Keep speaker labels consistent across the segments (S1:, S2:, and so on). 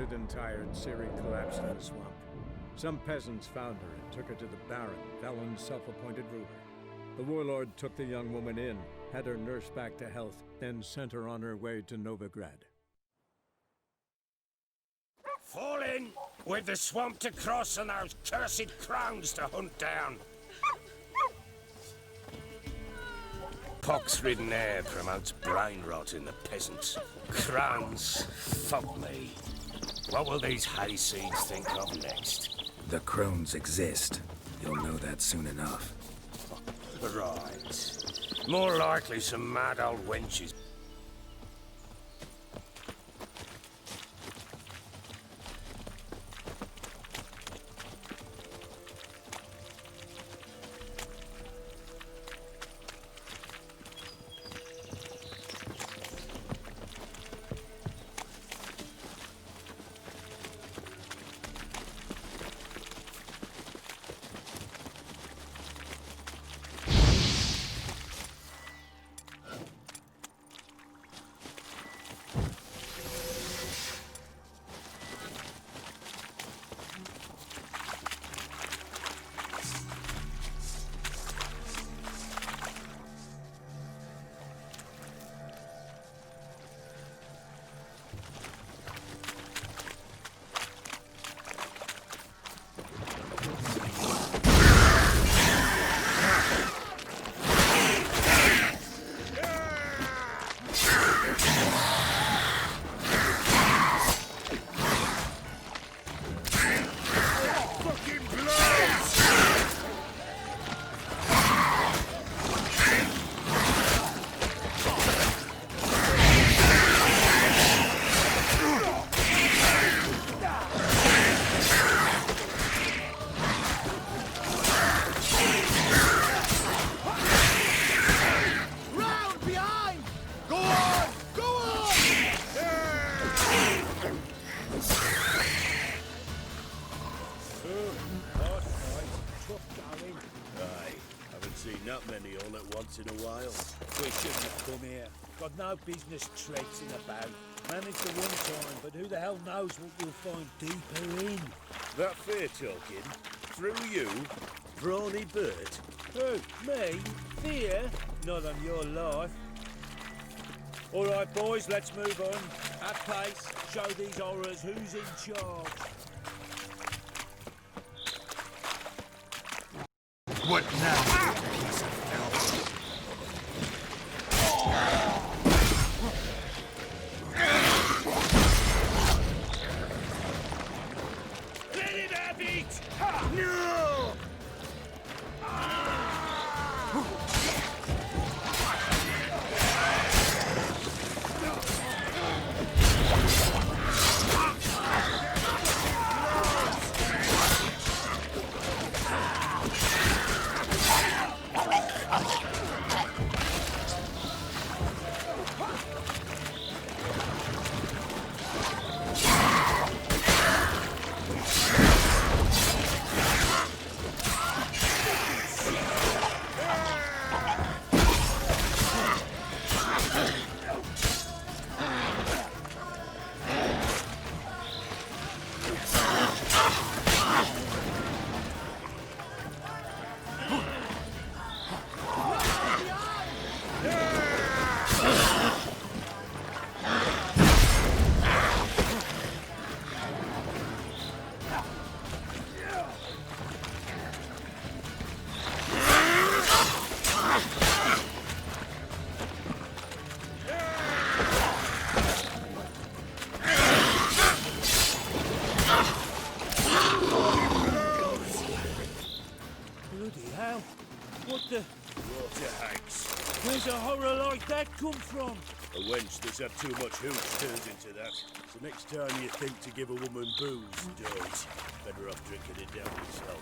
S1: bloated and tired, Ciri collapsed in the swamp. Some peasants found her and took her to the Baron, Valen's self-appointed ruler. The warlord took the young woman in, had her nursed back to health, then sent her on her way to Novigrad.
S2: Fall in! We've the swamp to cross and those cursed crowns to hunt down. Pox-ridden air promotes brain rot in the peasants. Crowns, fuck me. What will these hayseeds think of next?
S3: The crones exist. You'll know that soon enough.
S2: Right. More likely some mad old wenches.
S4: Not many all at once in a while. We shouldn't have come here. Got no business traipsing about. Managed at one time, but who the hell knows what we'll find deeper in?
S5: That fear talking? Through you? Brawny bird?
S4: Who? Me? Fear? Not on your life. All right, boys, let's move on. At pace, show these horrors who's in charge.
S3: What now?
S4: Where's a horror like that come from?
S5: A wench that's had too much hooch turns into that. So next time you think to give a woman booze, don't. Better off drinking it down yourself.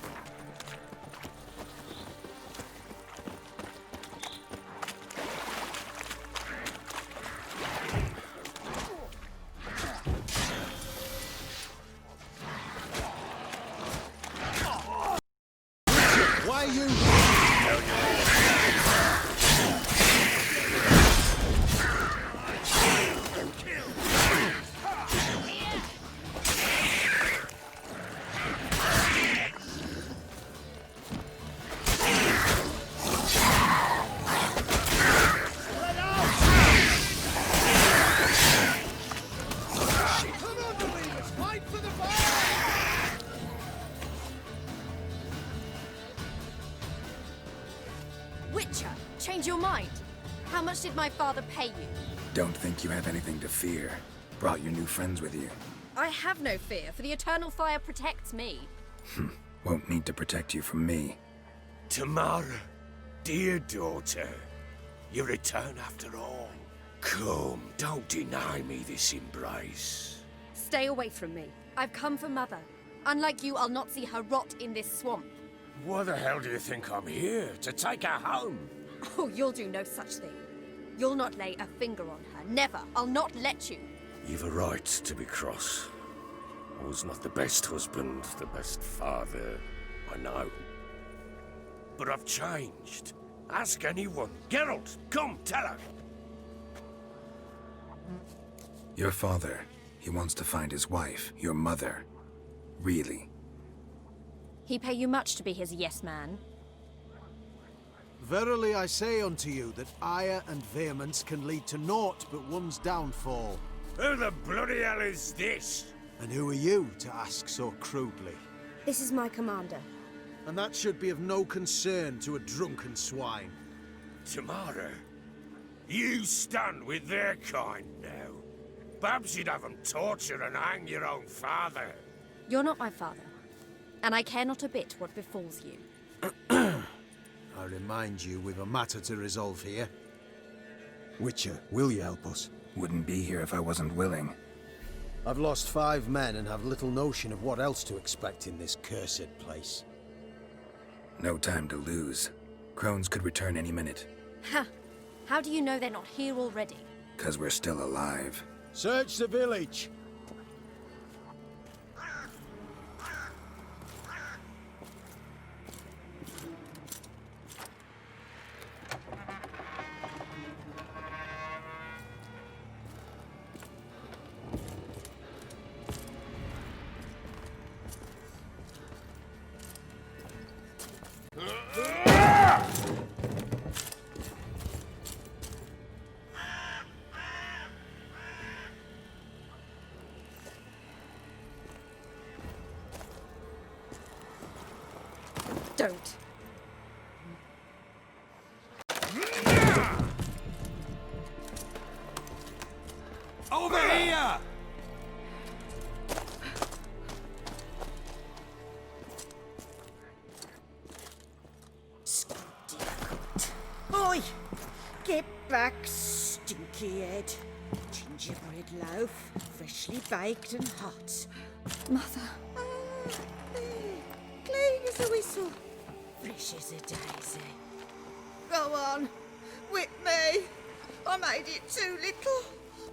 S3: Why you?
S6: Change your mind? How much did my father pay you?
S3: Don't think you have anything to fear. Brought your new friends with you.
S6: I have no fear, for the eternal fire protects me.
S3: Won't need to protect you from me.
S2: Tamara, dear daughter, you return after all. Come, don't deny me this embrace.
S6: Stay away from me. I've come for Mother. Unlike you, I'll not see her rot in this swamp.
S2: What the hell do you think I'm here? To take her home?
S6: Oh, you'll do no such thing. You'll not lay a finger on her. Never. I'll not let you.
S2: You've a right to be cross. I was not the best husband, the best father, I know. But I've changed. Ask anyone. Geralt, come, tell her.
S3: Your father, he wants to find his wife, your mother. Really?
S6: He pay you much to be his yes man.
S7: Verily I say unto you that ire and vehemence can lead to naught but one's downfall.
S2: Who the bloody hell is this?
S7: And who are you to ask so crudely?
S6: This is my commander.
S7: And that should be of no concern to a drunken swine.
S2: Tamara, you stand with their kind now. Perhaps you'd have them torture and hang your own father.
S6: You're not my father, and I care not a bit what befalls you.
S7: I remind you we've a matter to resolve here. Witcher, will you help us?
S3: Wouldn't be here if I wasn't willing.
S7: I've lost 5 men and have little notion of what else to expect in this cursed place.
S3: No time to lose. Crones could return any minute.
S6: Ha! How do you know they're not here already?
S3: 'Cause we're still alive.
S7: Search the village!
S6: Don't.
S2: Over here!
S8: Oi! Get back, stinky head. Gingerbread loaf, freshly baked and hot.
S6: Mother.
S8: There. Clean as a whistle. Fresh as a daisy. Go on. Whip me. I made it too little.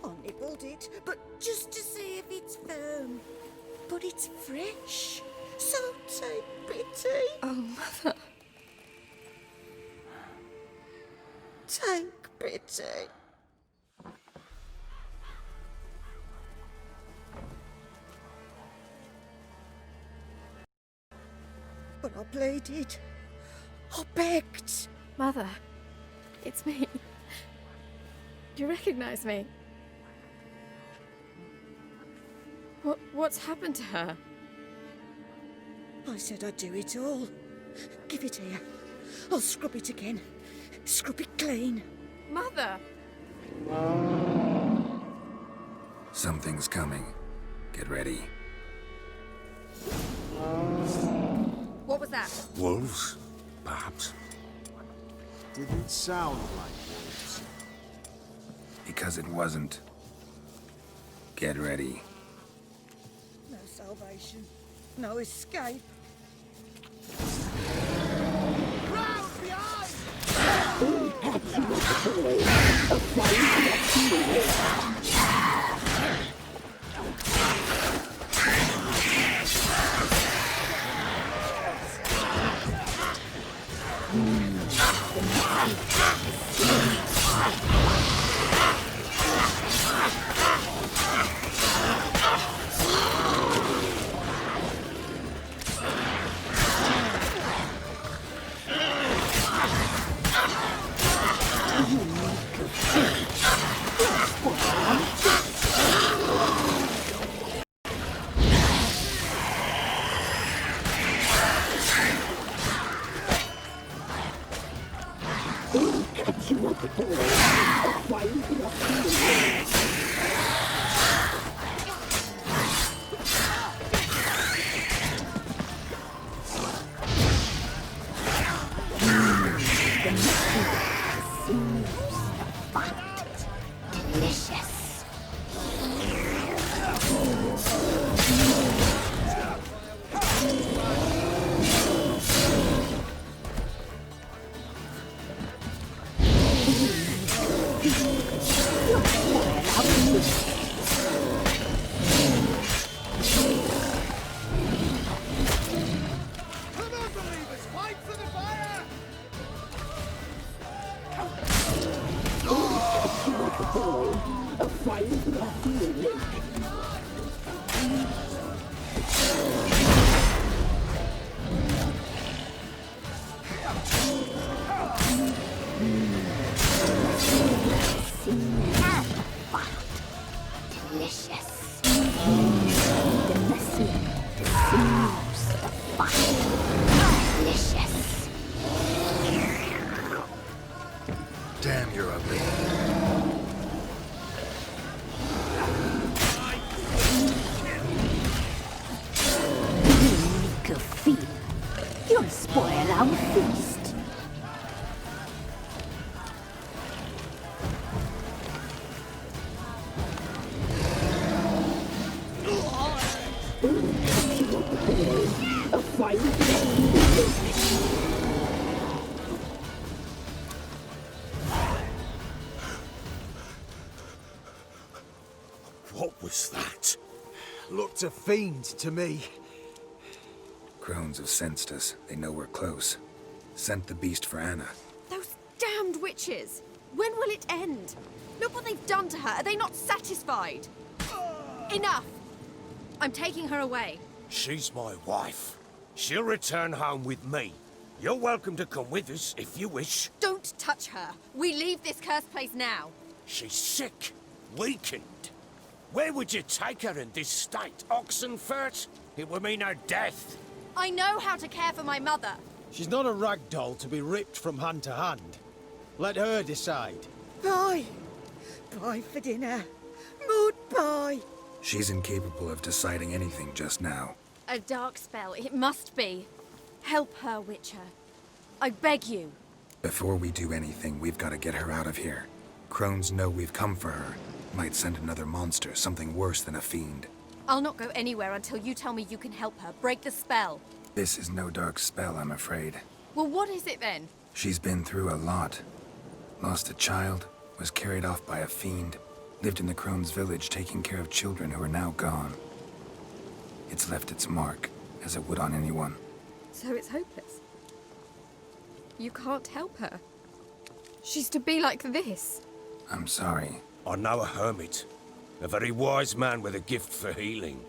S8: I nibbled it, but just to see if it's firm. But it's fresh. So take pity.
S6: Oh, Mother.
S8: Take pity. But I pleaded. I begged.
S6: Mother. It's me. Do you recognize me? What's happened to her?
S8: I said I'd do it all. Give it here. I'll scrub it again. Scrub it clean.
S6: Mother!
S3: Something's coming. Get ready.
S6: What was that?
S2: Wolves, perhaps.
S7: Didn't sound like wolves.
S3: Because it wasn't. Get ready.
S8: No salvation. No escape.
S7: Round behind!
S2: What was that?
S7: Looked a fiend to me.
S3: Crones have sensed us. They know we're close. Sent the beast for Anna.
S6: Those damned witches! When will it end? Look what they've done to her. Are they not satisfied? Enough! I'm taking her away.
S2: She's my wife. She'll return home with me. You're welcome to come with us if you wish.
S6: Don't touch her. We leave this cursed place now.
S2: She's sick, weakened. Where would you take her in this state? Oxenfurt? It would mean her death.
S6: I know how to care for my mother.
S7: She's not a rag doll to be ripped from hand to hand. Let her decide.
S8: Pie. Pie for dinner. Mud pie.
S3: She's incapable of deciding anything just now.
S6: A dark spell, it must be. Help her, Witcher. I beg you.
S3: Before we do anything, we've got to get her out of here. Crones know we've come for her. Might send another monster, something worse than a fiend.
S6: I'll not go anywhere until you tell me you can help her. Break the spell.
S3: This is no dark spell, I'm afraid.
S6: Well, what is it then?
S3: She's been through a lot. Lost a child, was carried off by a fiend, lived in the Crones village taking care of children who are now gone. It's left its mark, as it would on anyone.
S6: So it's hopeless. You can't help her. She's to be like this.
S3: I'm sorry.
S2: I know a hermit. A very wise man with a gift for healing.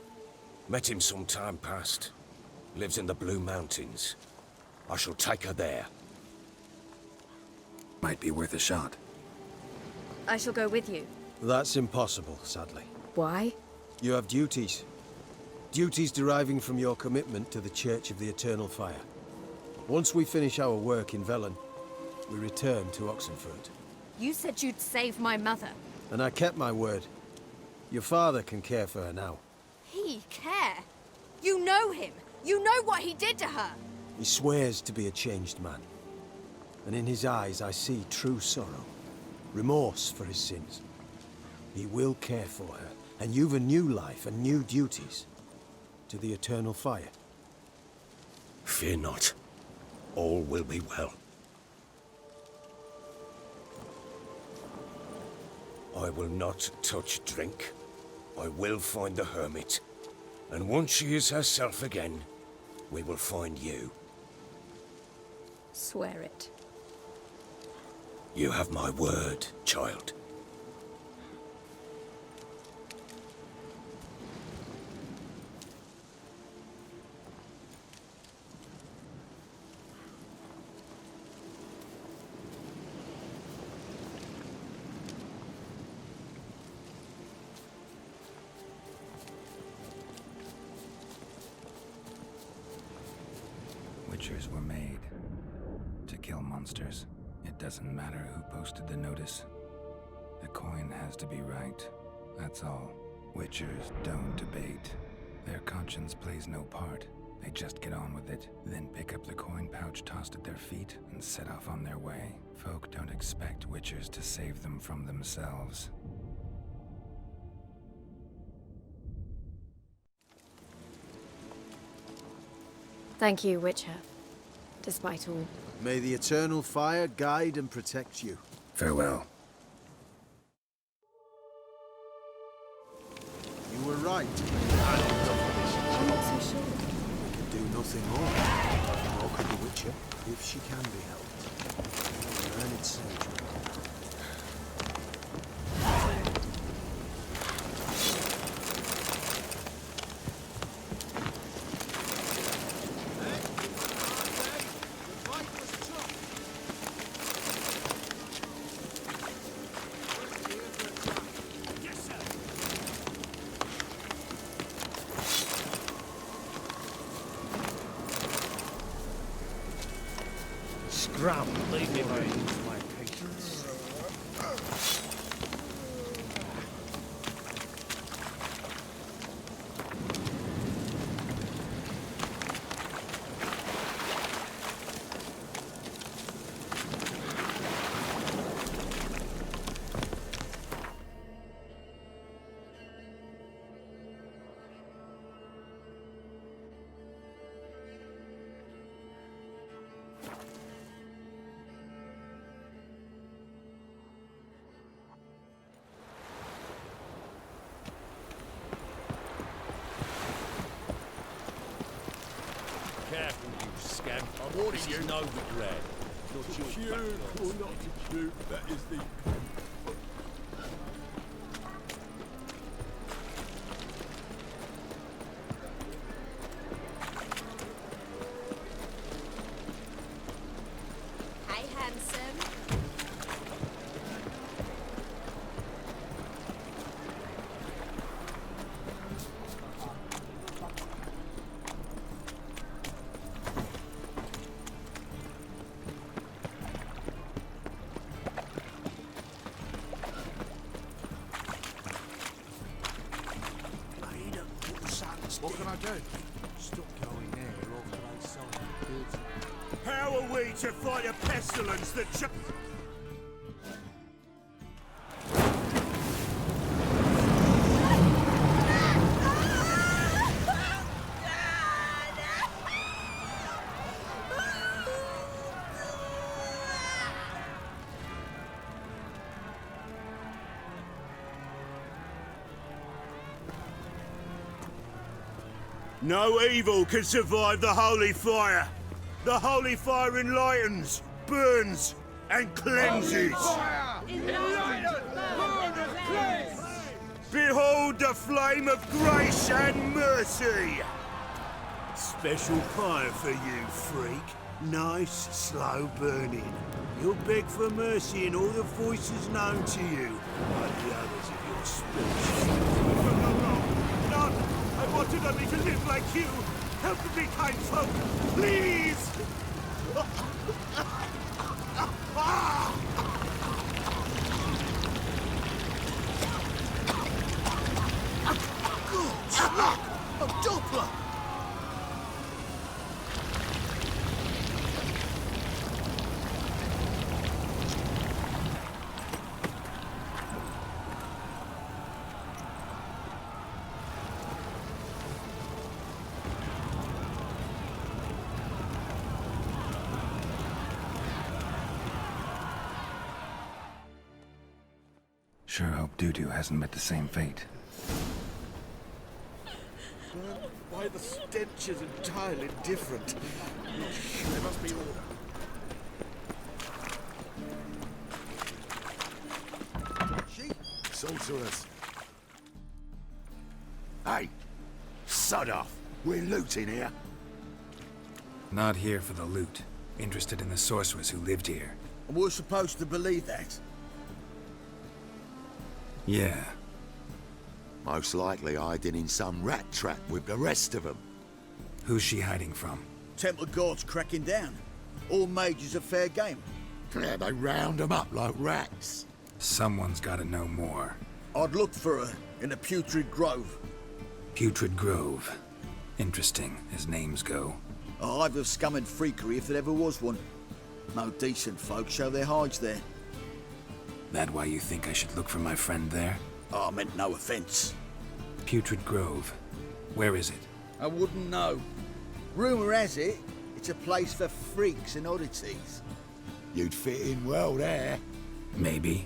S2: Met him some time past. Lives in the Blue Mountains. I shall take her there.
S3: Might be worth a shot.
S6: I shall go with you.
S7: That's impossible, sadly.
S6: Why?
S7: You have duties. Duties deriving from your commitment to the Church of the Eternal Fire. Once we finish our work in Velen, we return to Oxenfurt.
S6: You said you'd save my mother.
S7: And I kept my word. Your father can care for her now.
S6: He care? You know him. You know what he did to her.
S7: He swears to be a changed man. And in his eyes I see true sorrow. Remorse for his sins. He will care for her. And you've a new life and new duties. To the Eternal Fire.
S2: Fear not. All will be well. I will not touch drink. I will find the hermit. And once she is herself again, we will find you.
S6: Swear it.
S2: You have my word, child.
S3: Witchers were made to kill monsters. It doesn't matter who posted the notice. The coin has to be right. That's all. Witchers don't debate. Their conscience plays no part. They just get on with it, then pick up the coin pouch tossed at their feet and set off on their way. Folk don't expect Witchers to save them from themselves.
S6: Thank you, Witcher. Despite all.
S7: May the Eternal Fire guide and protect you.
S3: Farewell.
S7: You were right.
S6: I'm not so sure.
S7: We can do nothing more. Nor could the Witcher, if she can be helped. Learned sage.
S4: Leave me alone with my patience.
S5: again. I'm warning you.
S4: Novigrad. Not your
S5: Shoot
S4: back
S5: or not to shoot, that is the...
S6: Hey, handsome.
S5: What can I do?
S4: Stop going there after they sold the goods.
S5: How are we to fight a pestilence that No evil can survive the holy fire. The holy fire enlightens, burns, and cleanses. Behold the flame of grace and mercy. Special fire for you, freak. Nice, slow burning. You'll beg for mercy in all the voices known to you, like the others of your species. None! I wanted only to live like you! Help me, kind folk! Please!
S4: A Doppler!
S3: Sure hope Dudu hasn't met the same fate.
S4: Why the stench is entirely different.
S5: There must be order.
S2: Sorcerers. Hey, sod off. We're looting here.
S3: Not here for the loot. Interested in the sorcerers who lived here.
S4: We're supposed to believe that.
S3: Yeah.
S2: Most likely hiding in some rat trap with the rest of them.
S3: Who's she hiding from?
S4: Temple Guard's cracking down. All mages are fair game.
S2: Yeah, they round them up like rats.
S3: Someone's gotta know more.
S4: I'd look for her in the Putrid Grove.
S3: Putrid Grove. Interesting, as names go.
S4: A hive of scum and freakery if there ever was one. No decent folk show their hides there.
S3: That why you think I should look for my friend there?
S4: Oh, I meant no offence.
S3: Putrid Grove. Where is it?
S4: I wouldn't know. Rumour has it, it's a place for freaks and oddities.
S2: You'd fit in well there.
S3: Maybe.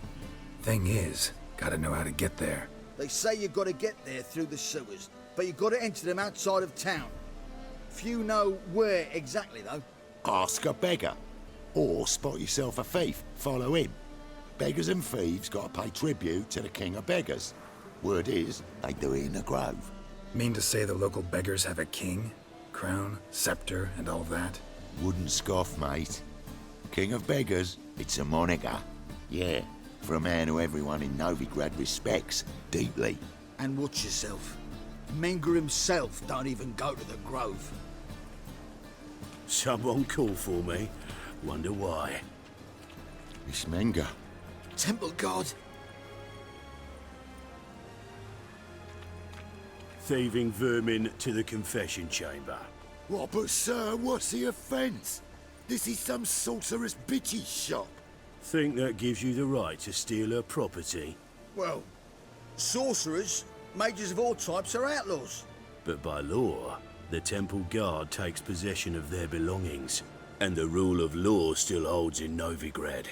S3: Thing is, gotta know how to get there.
S4: They say you gotta get there through the sewers, but you gotta enter them outside of town. Few know where exactly, though.
S2: Ask a beggar. Or spot yourself a thief. Follow him. Beggars and thieves gotta pay tribute to the king of beggars. Word is, they do it in the grove.
S3: Mean to say the local beggars have a king? Crown, scepter, and all that?
S2: Wouldn't scoff, mate. King of beggars, it's a moniker. Yeah, for a man who everyone in Novigrad respects deeply.
S4: And watch yourself. Menger himself don't even go to the grove.
S5: Someone call for me. Wonder why.
S2: Miss Menger.
S4: Temple Guard.
S5: Thieving vermin to the confession chamber.
S2: What, but sir, what's the offence? This is some sorcerer's bitch's shop.
S5: Think that gives you the right to steal her property?
S4: Well, sorcerers, mages of all types are outlaws.
S5: But by law, the Temple Guard takes possession of their belongings, and the rule of law still holds in Novigrad.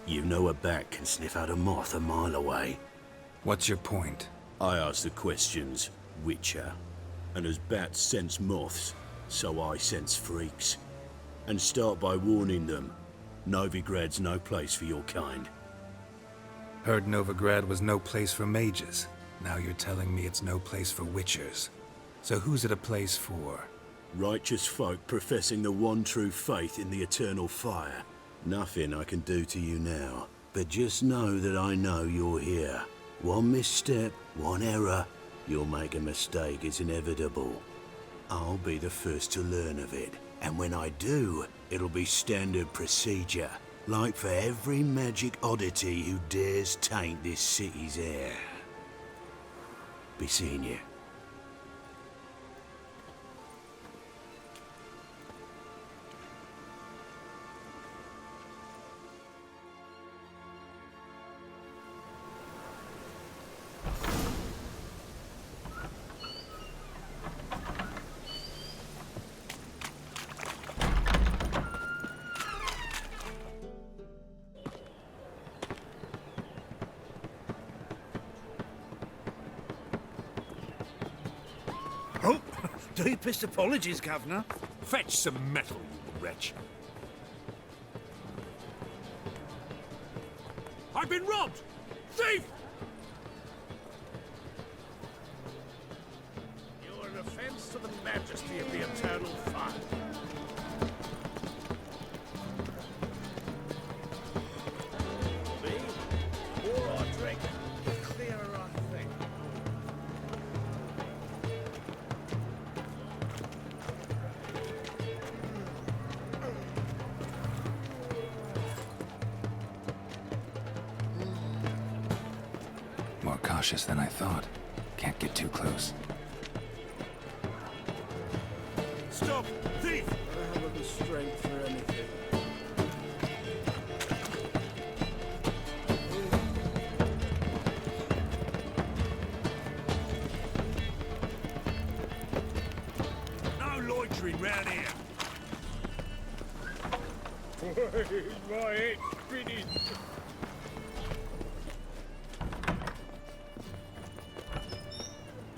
S5: You know a bat can sniff out a moth a mile away.
S3: What's your point?
S5: I ask the questions, Witcher. And as bats sense moths, so I sense freaks. And start by warning them, Novigrad's no place for your kind.
S3: Heard Novigrad was no place for mages. Now you're telling me it's no place for witchers. So who's it a place for?
S5: Righteous folk professing the one true faith in the eternal fire. Nothing I can do to you now, but just know that I know you're here. One misstep, one error, you'll make a mistake, it's inevitable. I'll be the first to learn of it, and when I do, it'll be standard procedure, like for every magic oddity who dares taint this city's air. Be seeing you.
S4: Oh, deepest apologies, Governor. Fetch some metal, you wretch. I've been robbed! Thief!
S2: You're an offense to the majesty of the eternal fire. Me? Pour or drink? Clearer, I think.
S3: More cautious than I thought. Can't get too close.
S5: Stop! Thief! I haven't the strength for anything.
S4: No loitering round here.
S2: My head's spinning.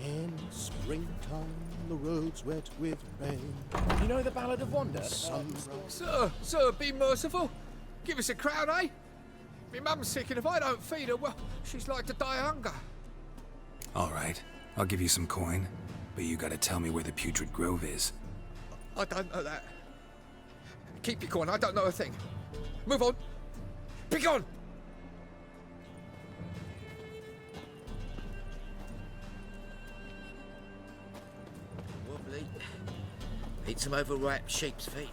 S9: In springtime, the roads wet with rain.
S10: You know the Ballad of Wonder? Sir, be merciful. Give us a crown, eh? My mum's sick, and if I don't feed her, well, she's like to die of hunger.
S3: All right, I'll give you some coin, but you gotta tell me where the Putrid Grove is.
S10: I don't know that. Keep your coin, I don't know a thing. Move on. Be gone!
S2: Wobbly. Eat some overripe sheep's feet.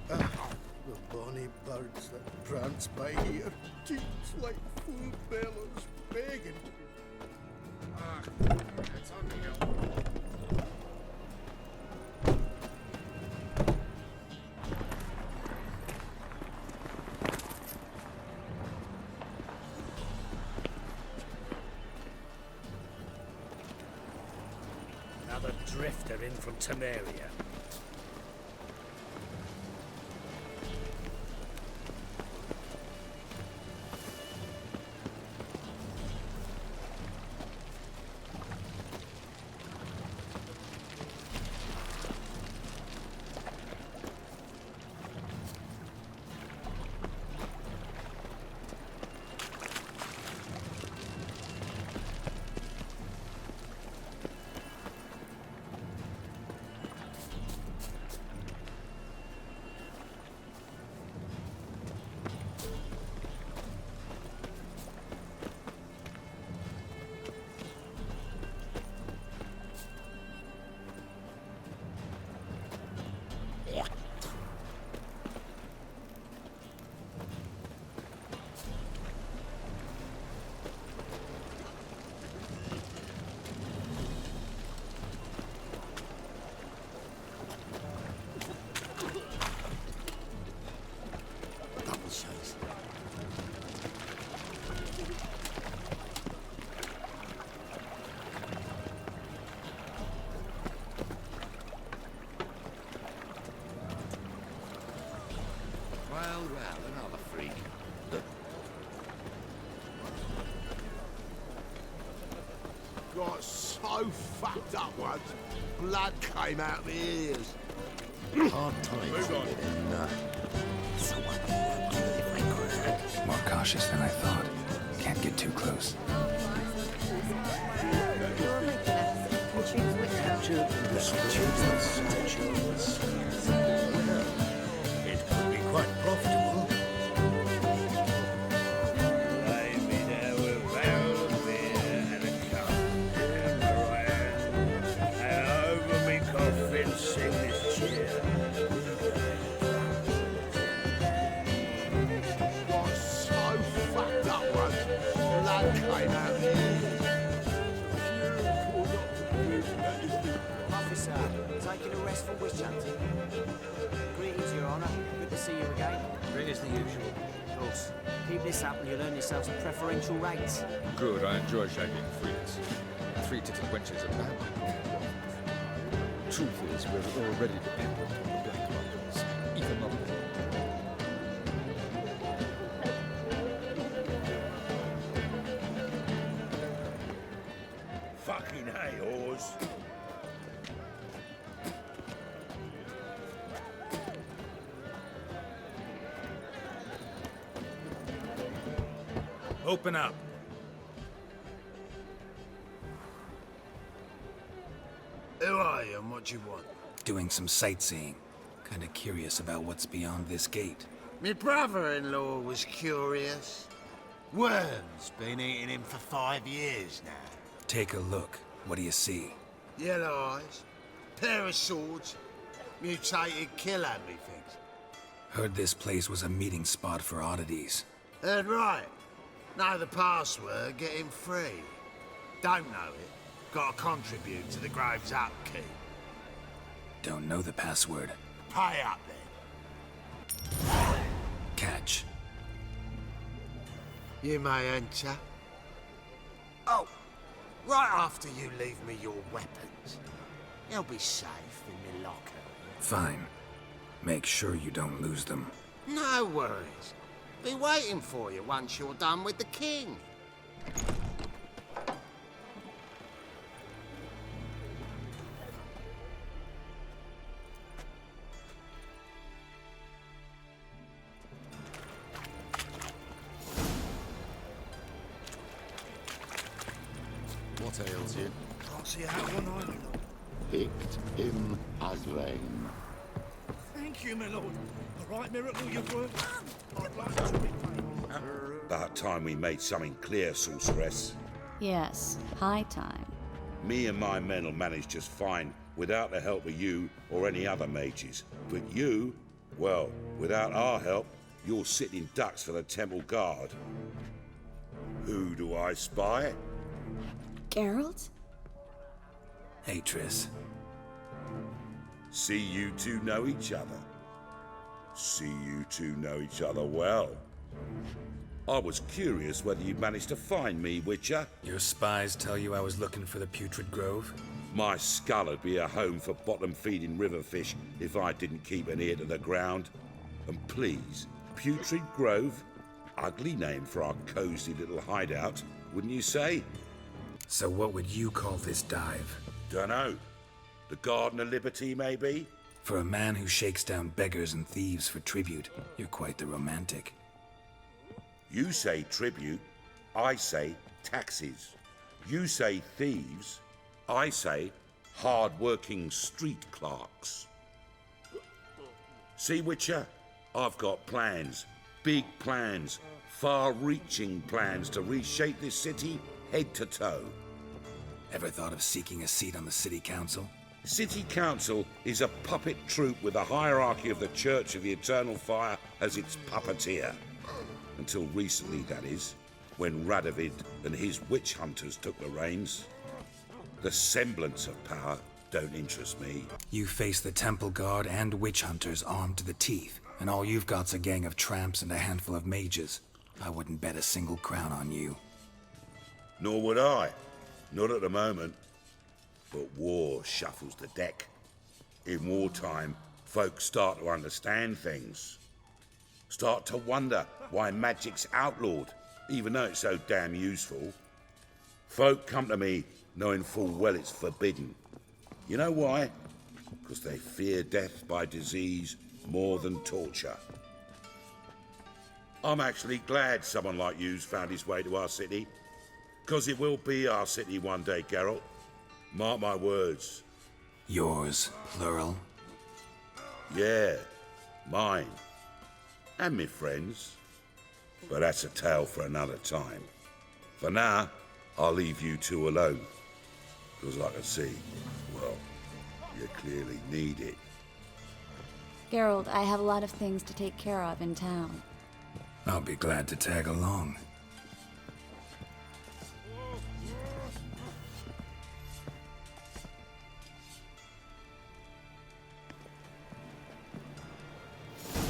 S9: The bonny birds that prance by here, teach like full bellows begging.
S2: It's on the hill. Another drifter in from Temeria.
S5: fucked up once. Blood came out my ears.
S2: Hard times.
S3: More cautious than I thought. Can't get too close.
S4: It could be quite profitable. Lay me there with a barrel of beer and a cup in my hand, and over me coffin sing this cheer.
S5: Was so fucked up once. Blood came out my ears.
S11: Officer, taking a rest from witch hunting. Greetings, Your Honour. Good to see you again.
S10: Greetings the usual.
S11: Of course. Keep this up and you'll earn yourselves a preferential rate.
S10: Good, I enjoy shagging freaks. Three-titted wenches are bad. Truth is, we're already dependent on the black markets, even Motherboard.
S4: Fucking hey, Oz.
S5: Open up. Who are you and what do you want?
S3: Doing some sightseeing. Kinda curious about what's beyond this gate.
S5: My brother-in-law was curious. Worms been eating him for 5 years now.
S3: Take a look. What do you see?
S5: Yellow eyes, pair of swords, mutated killer, methinks.
S3: Heard this place was a meeting spot for oddities.
S5: Heard right. Know the password, get him free. Don't know it, gotta contribute to the Grave's upkeep.
S3: Don't know the password.
S5: Pay up then.
S3: Catch.
S5: You may enter. Oh, right after you leave me your weapons. They'll be safe in my locker.
S3: Fine. Make sure you don't lose them.
S5: No worries. Be waiting for you once you're done with the king.
S2: What ails you?
S9: Can't see how one eye, my lord.
S2: Picked him as rain.
S9: Thank you, my lord. A right miracle you've worked. I'd like to repay.
S12: About time we made something clear, sorceress.
S13: Yes, high time.
S12: Me and my men will manage just fine without the help of you or any other mages. But you, well, without our help, you're sitting ducks for the temple guard. Who do I spy?
S13: Geralt?
S3: Hey, Triss.
S12: See you two know each other. See you two know each other well. I was curious whether you'd managed to find me, Witcher.
S3: Your spies tell you I was looking for the Putrid Grove?
S12: My skull would be a home for bottom-feeding river fish if I didn't keep an ear to the ground. And please, Putrid Grove? Ugly name for our cozy little hideout, wouldn't you say?
S3: So what would you call this dive?
S12: Dunno. The Garden of Liberty, maybe?
S3: For a man who shakes down beggars and thieves for tribute, you're quite the romantic.
S12: You say tribute, I say taxes. You say thieves, I say hard-working street clerks. See, Witcher? I've got plans. Big plans. Far-reaching plans to reshape this city head to toe.
S3: Ever thought of seeking a seat on the city council?
S12: City Council is a puppet troupe with the hierarchy of the Church of the Eternal Fire as its puppeteer. Until recently, that is, when Radovid and his witch hunters took the reins. The semblance of power don't interest me.
S3: You face the Temple Guard and witch hunters armed to the teeth, and all you've got's a gang of tramps and a handful of mages. I wouldn't bet a single crown on you.
S12: Nor would I. Not at the moment. But war shuffles the deck. In wartime, folks start to understand things. Start to wonder why magic's outlawed, even though it's so damn useful. Folk come to me knowing full well it's forbidden. You know why? Because they fear death by disease more than torture. I'm actually glad someone like you's found his way to our city. Because it will be our city one day, Geralt. Mark my words.
S3: Yours, plural?
S12: Yeah, mine. And me friends. But that's a tale for another time. For now, I'll leave you two alone. Because I can see, well, you clearly need it.
S13: Geralt, I have a lot of things to take care of in town.
S3: I'll be glad to tag along.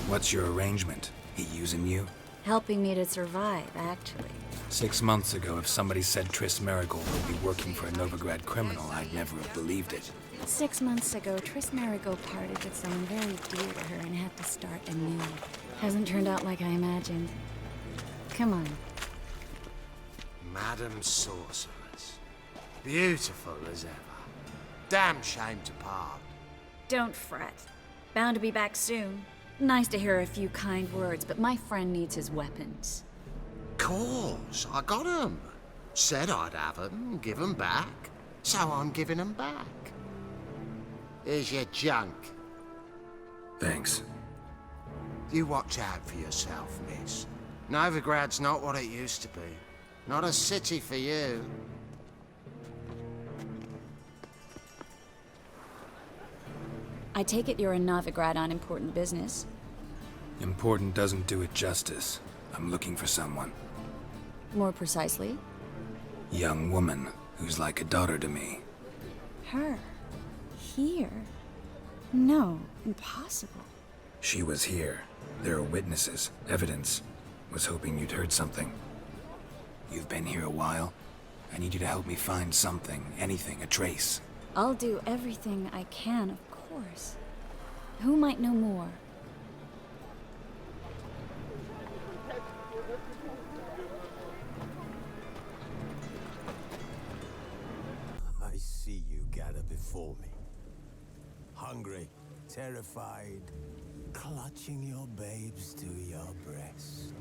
S3: What's your arrangement? He using you?
S13: Helping me to survive, actually.
S3: 6 months ago, if somebody said Triss Marigold would be working for a Novigrad criminal, I'd never have believed it.
S13: 6 months ago, Triss Marigold parted with someone very dear to her and had to start anew. Hasn't turned out like I imagined. Come on.
S11: Madam Sorceress. Beautiful as ever. Damn shame to part.
S13: Don't fret. Bound to be back soon. Nice to hear a few kind words, but my friend needs his weapons.
S11: Course, I got 'em. Said I'd have 'em, give 'em back. So I'm giving 'em back. Here's your junk.
S3: Thanks.
S11: You watch out for yourself, miss. Novigrad's not what it used to be. Not a city for you.
S13: I take it you're in Novigrad on important business.
S3: Important doesn't do it justice. I'm looking for someone.
S13: More precisely?
S3: Young woman who's like a daughter to me.
S13: Her? Here? No, impossible.
S3: She was here. There are witnesses, evidence. Was hoping you'd heard something. You've been here a while. I need you to help me find something, anything, a trace.
S13: I'll do everything I can, of course. Who might know more?
S7: I see you gather before me. Hungry, terrified, clutching your babes to your breast.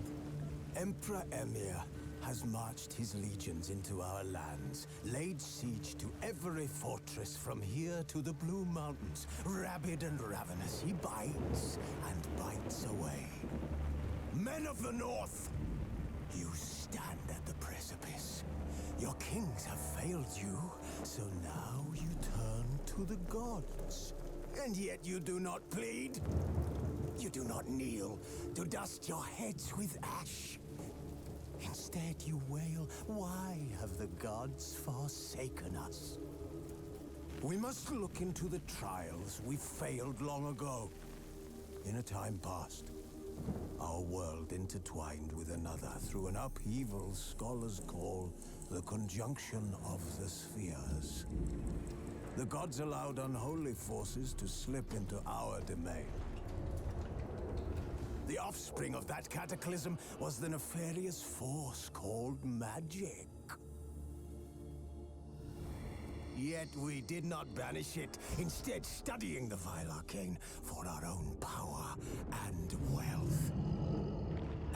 S7: Emperor Emir has marched his legions into our lands, laid siege to every fortress from here to the Blue Mountains. Rabid and ravenous, he bites and bites away. Men of the North, you stand at the precipice. Your kings have failed you, so now you turn to the gods. And yet you do not plead. You do not kneel to dust your heads with ash. Instead, you wail, why have the gods forsaken us? We must look into the trials we failed long ago. In a time past, our world intertwined with another through an upheaval scholars call the conjunction of the spheres. The gods allowed unholy forces to slip into our domain. The offspring of that cataclysm was the nefarious force called magic. Yet we did not banish it, instead studying the vile arcane for our own power and wealth.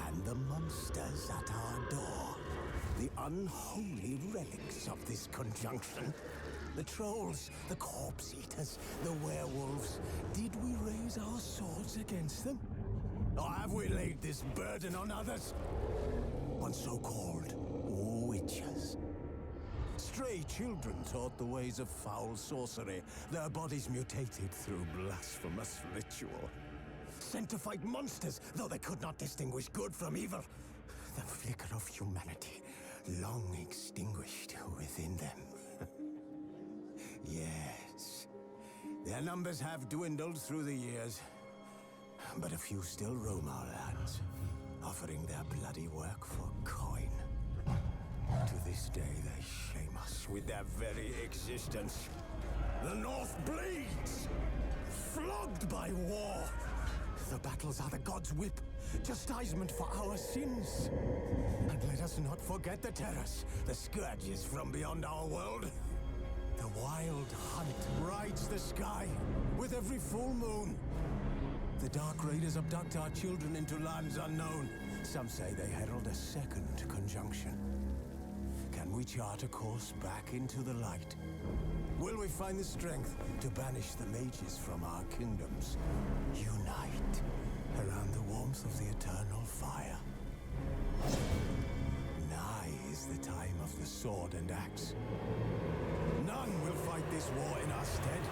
S7: And the monsters at our door, the unholy relics of this conjunction. The trolls, the corpse eaters, the werewolves. Did we raise our swords against them? Or have we laid this burden on others? On so-called witches. Stray children taught the ways of foul sorcery, their bodies mutated through blasphemous ritual. Sent to fight monsters, though they could not distinguish good from evil. The flicker of humanity, long extinguished within them. Yes, their numbers have dwindled through the years. But a few still roam our lands, offering their bloody work for coin. To this day, they shame us with their very existence. The North bleeds, flogged by war. The battles are the gods' whip, chastisement for our sins. And let us not forget the terrors, the scourges from beyond our world. wild hunt rides the sky with every full moon. The Dark Raiders abduct our children into lands unknown. Some say they herald a second conjunction. Can we chart a course back into the light? Will we find the strength to banish the mages from our kingdoms? Unite around the warmth of the eternal fire. Nigh is the time of the sword and axe. None will fight this war in our stead.